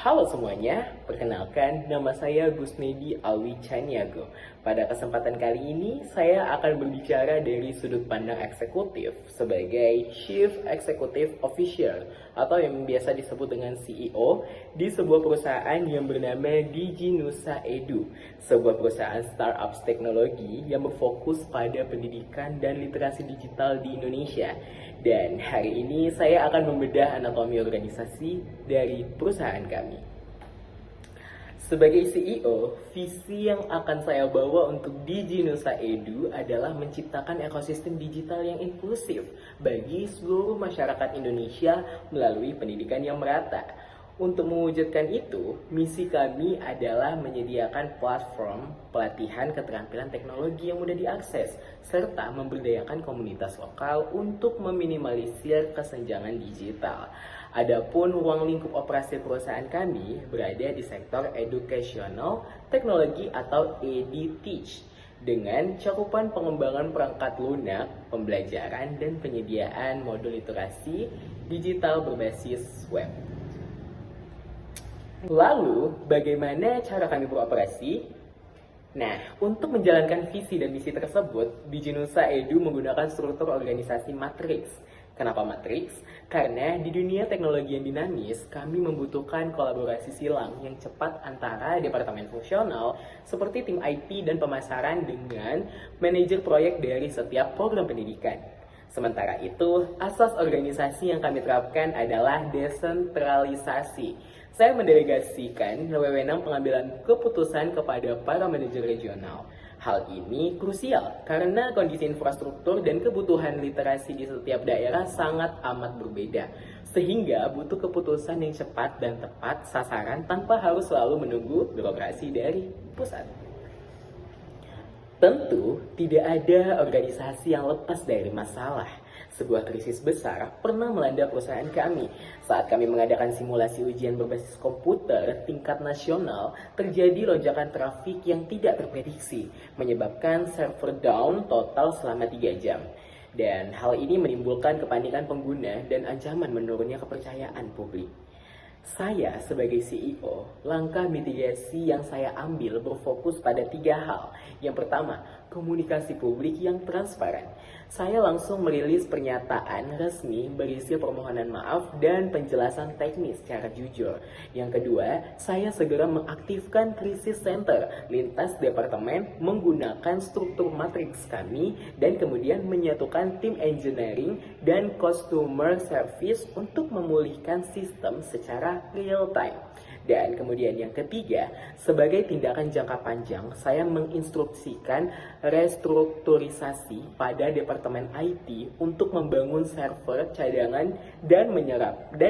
Halo semuanya, perkenalkan nama saya Gusnedi Alwi Caniago. Pada kesempatan kali ini, saya akan berbicara dari sudut pandang eksekutif sebagai Chief Executive Officer atau yang biasa disebut dengan CEO di sebuah perusahaan yang bernama DigiNusa Edu, sebuah perusahaan startup teknologi yang berfokus pada pendidikan dan literasi digital di Indonesia. Dan hari ini saya akan membedah anatomi organisasi dari perusahaan kami. Sebagai CEO, visi yang akan saya bawa untuk DigiNusa Edu adalah menciptakan ekosistem digital yang inklusif bagi seluruh masyarakat Indonesia melalui pendidikan yang merata. Untuk mewujudkan itu, misi kami adalah menyediakan platform pelatihan keterampilan teknologi yang mudah diakses, serta memberdayakan komunitas lokal untuk meminimalisir kesenjangan digital. Adapun ruang lingkup operasi perusahaan kami berada di sektor educational teknologi atau EdTech dengan cakupan pengembangan perangkat lunak, pembelajaran, dan penyediaan modul literasi digital berbasis web. Lalu, bagaimana cara kami beroperasi? Nah, untuk menjalankan visi dan misi tersebut, DigiNusa Edu menggunakan struktur organisasi matriks. Kenapa matriks? Karena di dunia teknologi yang dinamis, kami membutuhkan kolaborasi silang yang cepat antara departemen fungsional seperti tim IT dan pemasaran dengan manajer proyek dari setiap program pendidikan. Sementara itu, asas organisasi yang kami terapkan adalah desentralisasi. Saya mendelegasikan wewenang pengambilan keputusan kepada para manajer regional. Hal ini krusial karena kondisi infrastruktur dan kebutuhan literasi di setiap daerah sangat amat berbeda, sehingga butuh keputusan yang cepat dan tepat sasaran tanpa harus selalu menunggu birokrasi dari pusat. Tentu, tidak ada organisasi yang lepas dari masalah. Sebuah krisis besar pernah melanda perusahaan kami. Saat kami mengadakan simulasi ujian berbasis komputer tingkat nasional, terjadi lonjakan trafik yang tidak terprediksi, menyebabkan server down total selama 3 jam. Dan hal ini menimbulkan kepanikan pengguna dan ancaman menurunnya kepercayaan publik. Saya sebagai CEO, langkah mitigasi yang saya ambil berfokus pada 3 hal. Yang pertama, komunikasi publik yang transparan. Saya langsung merilis pernyataan resmi berisi permohonan maaf dan penjelasan teknis secara jujur. Yang kedua, saya segera mengaktifkan krisis center lintas departemen menggunakan struktur matriks kami dan kemudian menyatukan tim engineering dan customer service untuk memulihkan sistem secara real time. Dan kemudian yang ketiga, sebagai tindakan jangka panjang, saya menginstruksikan restrukturisasi pada Departemen IT untuk membangun server cadangan dan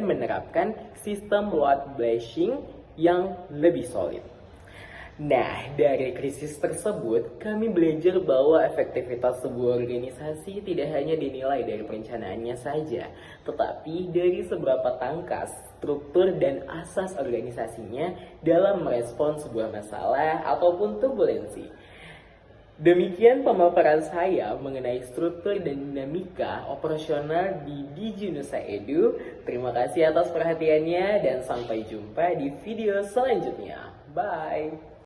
menerapkan sistem load balancing yang lebih solid. Nah, dari krisis tersebut, kami belajar bahwa efektivitas sebuah organisasi tidak hanya dinilai dari perencanaannya saja, tetapi dari seberapa tangkas, struktur, dan asas organisasinya dalam merespons sebuah masalah ataupun turbulensi. Demikian pemaparan saya mengenai struktur dan dinamika operasional di DigiNusa Edu. Terima kasih atas perhatiannya dan sampai jumpa di video selanjutnya. Bye!